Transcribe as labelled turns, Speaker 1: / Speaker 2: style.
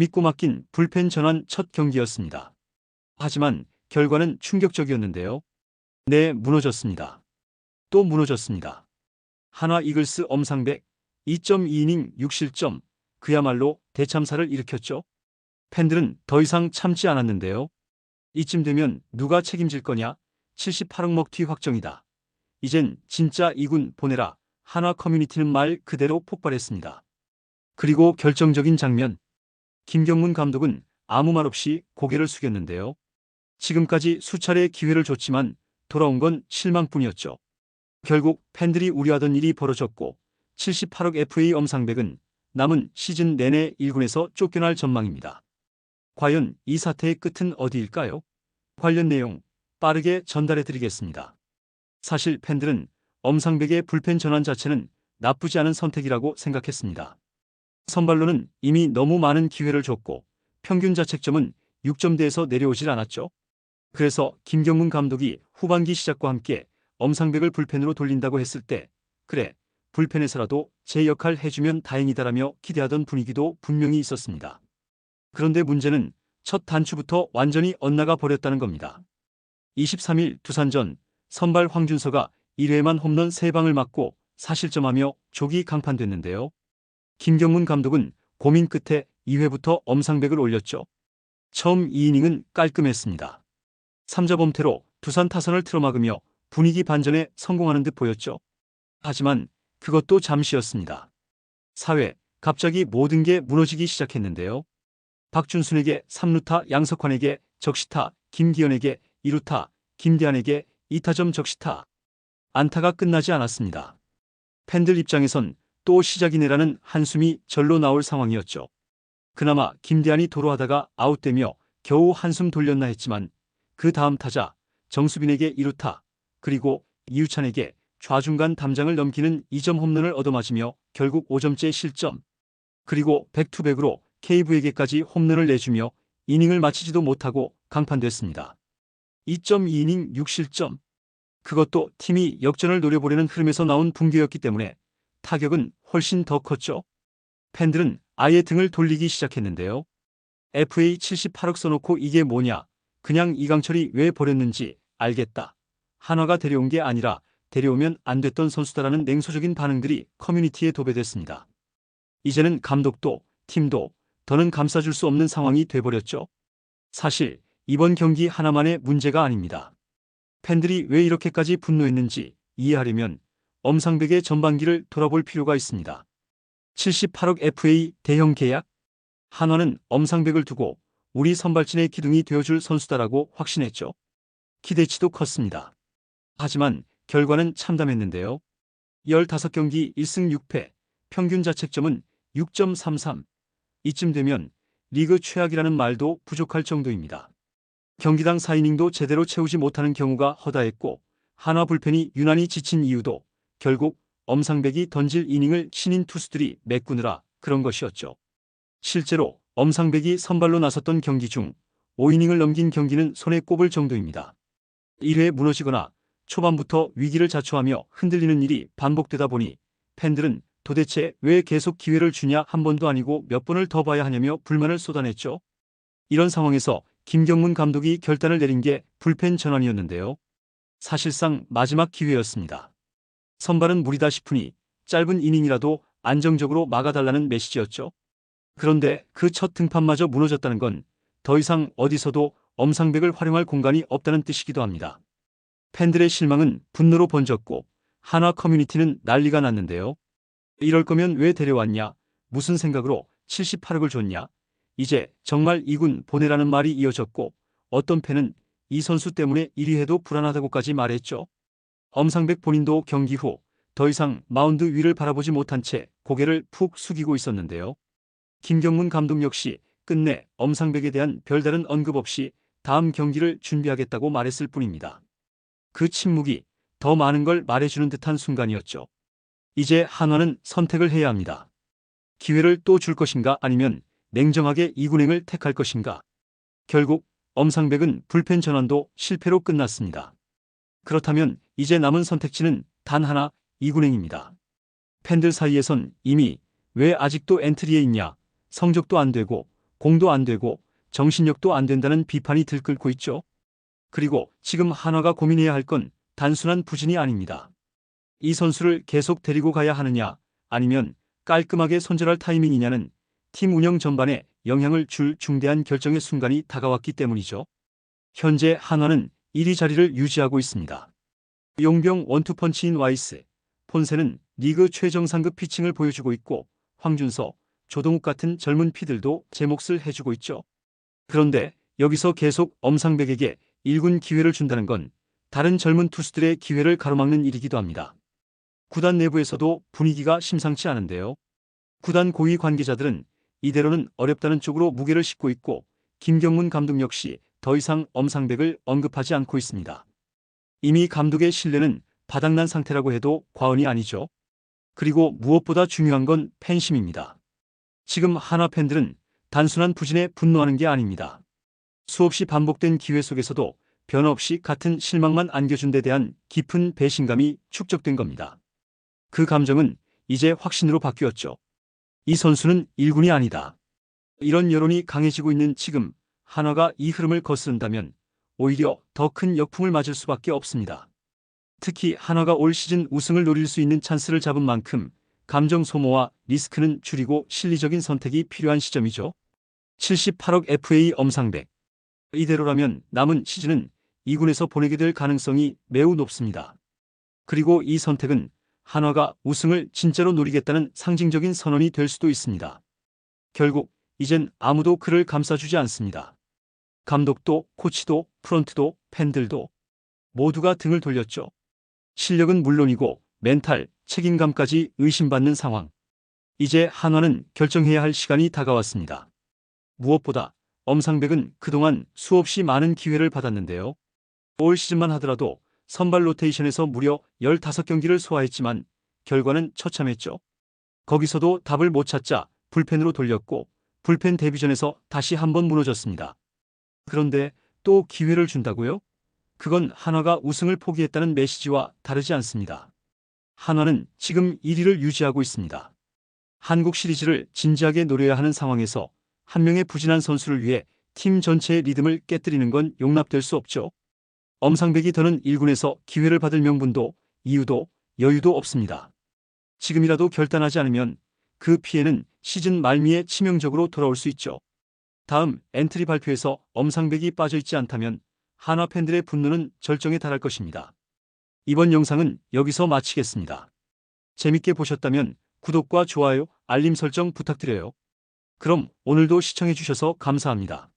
Speaker 1: 믿고 맡긴 불펜 전환 첫 경기였습니다. 하지만 결과는 충격적이었는데요. 네, 무너졌습니다. 또 무너졌습니다. 한화 이글스 엄상백 2.2이닝 6실점, 그야말로 대참사를 일으켰죠. 팬들은 더 이상 참지 않았는데요. 이쯤 되면 누가 책임질 거냐? 78억 먹튀 확정이다. 이젠 진짜 2군 보내라. 한화 커뮤니티는 말 그대로 폭발했습니다. 그리고 결정적인 장면. 김경문 감독은 아무 말 없이 고개를 숙였는데요. 지금까지 수차례 기회를 줬지만 돌아온 건 실망뿐이었죠. 결국 팬들이 우려하던 일이 벌어졌고 78억 FA 엄상백은 남은 시즌 내내 1군에서 쫓겨날 전망입니다. 과연 이 사태의 끝은 어디일까요? 관련 내용 빠르게 전달해 드리겠습니다. 사실 팬들은 엄상백의 불펜 전환 자체는 나쁘지 않은 선택이라고 생각했습니다. 선발로는 이미 너무 많은 기회를 줬고 평균 자책점은 6점대에서 내려오질 않았죠. 그래서 김경문 감독이 후반기 시작과 함께 엄상백을 불펜으로 돌린다고 했을 때 그래, 불펜에서라도 제 역할 해주면 다행이다라며 기대하던 분위기도 분명히 있었습니다. 그런데 문제는 첫 단추부터 완전히 엇나가 버렸다는 겁니다. 23일 두산전 선발 황준서가 1회만 홈런 3방을 맞고 4실점하며 조기 강판됐는데요. 김경문 감독은 고민 끝에 2회부터 엄상백을 올렸죠. 처음 2이닝은 깔끔했습니다. 3자범퇴로 두산 타선을 틀어막으며 분위기 반전에 성공하는 듯 보였죠. 하지만 그것도 잠시였습니다. 4회 갑자기 모든 게 무너지기 시작했는데요. 박준순에게 3루타 양석환에게 적시타, 김기현에게 2루타, 김대한에게 2타점 적시타. 안타가 끝나지 않았습니다. 팬들 입장에선 또 시작이네라는 한숨이 절로 나올 상황이었죠. 그나마 김대한이 도로하다가 아웃되며 겨우 한숨 돌렸나 했지만 그 다음 타자 정수빈에게 2루타, 그리고 이유찬에게 좌중간 담장을 넘기는 2점 홈런을 얻어맞으며 결국 5점째 실점. 그리고 백투백으로 KV에게까지 홈런을 내주며 이닝을 마치지도 못하고 강판됐습니다. 2.2이닝 6실점. 그것도 팀이 역전을 노려보려는 흐름에서 나온 붕괴였기 때문에 타격은 훨씬 더 컸죠. 팬들은 아예 등을 돌리기 시작했는데요. FA 78억 써놓고 이게 뭐냐? 그냥 이강철이 왜 버렸는지 알겠다. 한화가 데려온 게 아니라 데려오면 안 됐던 선수다라는 냉소적인 반응들이 커뮤니티에 도배됐습니다. 이제는 감독도 팀도 더는 감싸줄 수 없는 상황이 돼버렸죠. 사실 이번 경기 하나만의 문제가 아닙니다. 팬들이 왜 이렇게까지 분노했는지 이해하려면 엄상백의 전반기를 돌아볼 필요가 있습니다. 78억 FA 대형 계약? 한화는 엄상백을 두고 우리 선발진의 기둥이 되어줄 선수다라고 확신했죠. 기대치도 컸습니다. 하지만 결과는 참담했는데요. 15경기 1승 6패, 평균 자책점은 6.33. 이쯤 되면 리그 최악이라는 말도 부족할 정도입니다. 경기당 4이닝도 제대로 채우지 못하는 경우가 허다했고 한화 불펜이 유난히 지친 이유도 결국 엄상백이 던질 이닝을 신인 투수들이 메꾸느라 그런 것이었죠. 실제로 엄상백이 선발로 나섰던 경기 중 5이닝을 넘긴 경기는 손에 꼽을 정도입니다. 1회에 무너지거나 초반부터 위기를 자초하며 흔들리는 일이 반복되다 보니 팬들은 도대체 왜 계속 기회를 주냐, 한 번도 아니고 몇 번을 더 봐야 하냐며 불만을 쏟아냈죠. 이런 상황에서 김경문 감독이 결단을 내린 게 불펜 전환이었는데요. 사실상 마지막 기회였습니다. 선발은 무리다 싶으니 짧은 이닝이라도 안정적으로 막아달라는 메시지였죠. 그런데 그 첫 등판마저 무너졌다는 건 더 이상 어디서도 엄상백을 활용할 공간이 없다는 뜻이기도 합니다. 팬들의 실망은 분노로 번졌고 한화 커뮤니티는 난리가 났는데요. 이럴 거면 왜 데려왔냐? 무슨 생각으로 78억을 줬냐? 이제 정말 2군 보내라는 말이 이어졌고 어떤 팬은 이 선수 때문에 1위 해도 불안하다고까지 말했죠. 엄상백 본인도 경기 후 더 이상 마운드 위를 바라보지 못한 채 고개를 푹 숙이고 있었는데요. 김경문 감독 역시 끝내 엄상백에 대한 별다른 언급 없이 다음 경기를 준비하겠다고 말했을 뿐입니다. 그 침묵이 더 많은 걸 말해주는 듯한 순간이었죠. 이제 한화는 선택을 해야 합니다. 기회를 또 줄 것인가, 아니면 냉정하게 2군행을 택할 것인가. 결국 엄상백은 불펜 전환도 실패로 끝났습니다. 그렇다면 이제 남은 선택지는 단 하나, 2군행입니다. 팬들 사이에선 이미 왜 아직도 엔트리에 있냐, 성적도 안 되고 공도 안 되고 정신력도 안 된다는 비판이 들끓고 있죠. 그리고 지금 한화가 고민해야 할 건 단순한 부진이 아닙니다. 이 선수를 계속 데리고 가야 하느냐 아니면 깔끔하게 손절할 타이밍이냐는 팀 운영 전반에 영향을 줄 중대한 결정의 순간이 다가왔기 때문이죠. 현재 한화는 1위 자리를 유지하고 있습니다. 용병 원투펀치인 와이스, 폰세는 리그 최정상급 피칭을 보여주고 있고 황준서, 조동욱 같은 젊은 피들도 제 몫을 해주고 있죠. 그런데 여기서 계속 엄상백에게 1군 기회를 준다는 건 다른 젊은 투수들의 기회를 가로막는 일이기도 합니다. 구단 내부에서도 분위기가 심상치 않은데요. 구단 고위 관계자들은 이대로는 어렵다는 쪽으로 무게를 싣고 있고 김경문 감독 역시 더 이상 엄상백을 언급하지 않고 있습니다. 이미 감독의 신뢰는 바닥난 상태라고 해도 과언이 아니죠. 그리고 무엇보다 중요한 건 팬심입니다. 지금 한화 팬들은 단순한 부진에 분노하는 게 아닙니다. 수없이 반복된 기회 속에서도 변함없이 같은 실망만 안겨준 데 대한 깊은 배신감이 축적된 겁니다. 그 감정은 이제 확신으로 바뀌었죠. 이 선수는 1군이 아니다. 이런 여론이 강해지고 있는 지금 한화가 이 흐름을 거스른다면 오히려 더 큰 역풍을 맞을 수밖에 없습니다. 특히 한화가 올 시즌 우승을 노릴 수 있는 찬스를 잡은 만큼 감정 소모와 리스크는 줄이고 실리적인 선택이 필요한 시점이죠. 78억 FA 엄상백. 이대로라면 남은 시즌은 2군에서 보내게 될 가능성이 매우 높습니다. 그리고 이 선택은 한화가 우승을 진짜로 노리겠다는 상징적인 선언이 될 수도 있습니다. 결국 이젠 아무도 그를 감싸주지 않습니다. 감독도 코치도 프런트도 팬들도 모두가 등을 돌렸죠. 실력은 물론이고 멘탈, 책임감까지 의심받는 상황. 이제 한화는 결정해야 할 시간이 다가왔습니다. 무엇보다 엄상백은 그동안 수없이 많은 기회를 받았는데요. 올 시즌만 하더라도 선발 로테이션에서 무려 15경기를 소화했지만 결과는 처참했죠. 거기서도 답을 못 찾자 불펜으로 돌렸고 불펜 데뷔전에서 다시 한번 무너졌습니다. 그런데 또 기회를 준다고요? 그건 한화가 우승을 포기했다는 메시지와 다르지 않습니다. 한화는 지금 1위를 유지하고 있습니다. 한국 시리즈를 진지하게 노려야 하는 상황에서 한 명의 부진한 선수를 위해 팀 전체의 리듬을 깨뜨리는 건 용납될 수 없죠. 엄상백이 더는 1군에서 기회를 받을 명분도 이유도 여유도 없습니다. 지금이라도 결단하지 않으면 그 피해는 시즌 말미에 치명적으로 돌아올 수 있죠. 다음 엔트리 발표에서 엄상백이 빠져있지 않다면 한화 팬들의 분노는 절정에 달할 것입니다. 이번 영상은 여기서 마치겠습니다. 재밌게 보셨다면 구독과 좋아요, 알림 설정 부탁드려요. 그럼 오늘도 시청해주셔서 감사합니다.